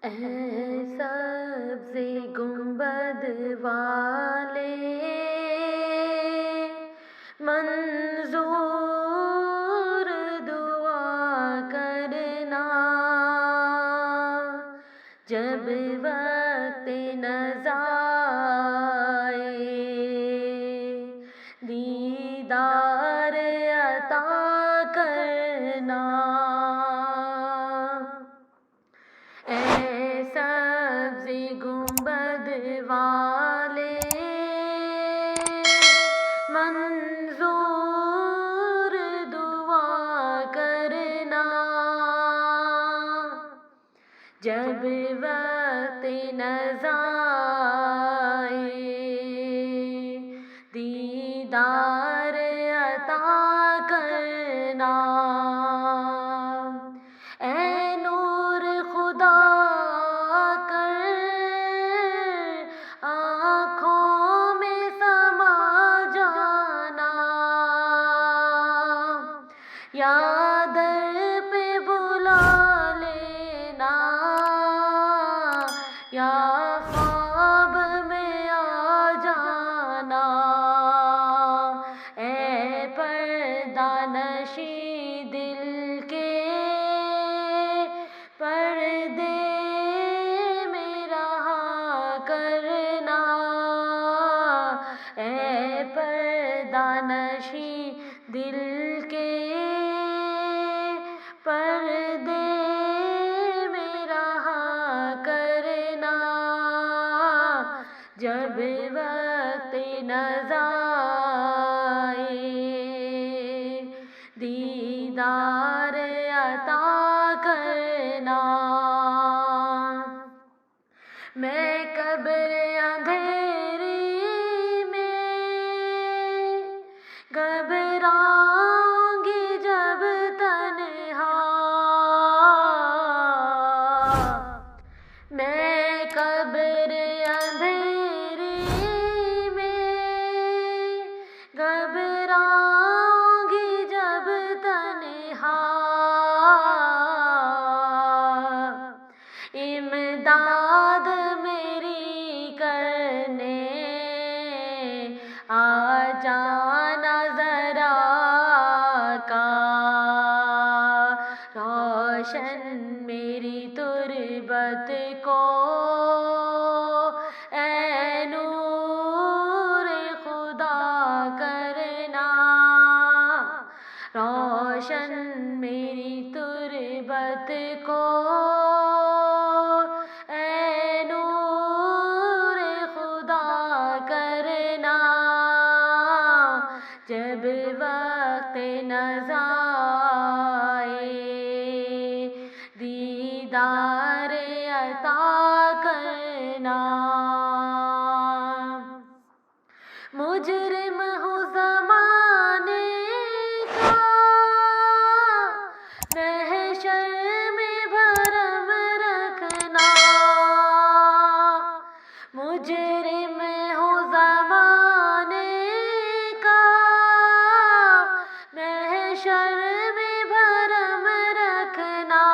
اے سبز گنبد والے منظور دعا کرنا، جب وقت نزا آئے دیدار عطا کرنا۔ اے سبز گنبد والے منظور دعا کرنا، جب وقت نزا آئے دیدار عطا کرنا۔ اے نور خدا کر آنکھوں میں سما جانا، یا در پہ بلا لینا، یا خواب میں آ جانا۔ اے پردہ نشی دل کے پردے میں رہا کرنا، اے پردہ نشی دل کے پردے میں رہا کرنا، جب وقت نزا آئے دیدار عطا کرنا۔ میں قبر اندھیری میں گھبراؤں گی جب تنہا، میں قبر اندھیری میں گھبراؤں گی جب تنہا، امداد میری کرنے آ جانا ذرا کا، روشن میری تربت کو اے نور خدا کرنا، روشن میری تربت کو اے نور خدا کرنا، جب وقت نزا آئے دیدار عطا کرنا۔ مجرم ہوں زمانے کا محشر میں بھرم رکھنا، مجرم ہوں زمانے کا محشر میں بھرم رکھنا،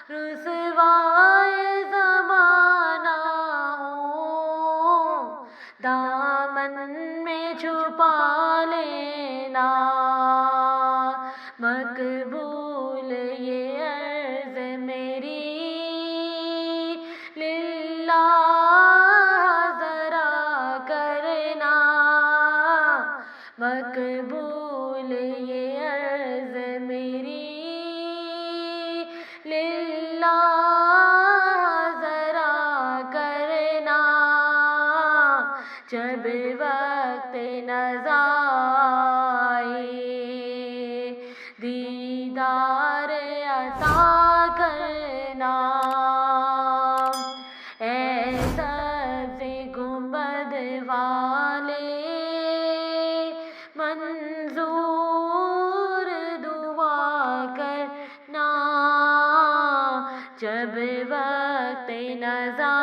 رسوائے زمانہ ہوں دامن میں چھپا لینا، مقبول یہ عرض میری للہ ذرا کرنا، مقبول یہ عرض میری للہ ذرا کرنا، جب وقت نزا آئے دیدار عطا کرنا۔ اے سبز گنبد والے منظور دعا کرنا، جب وقت نزا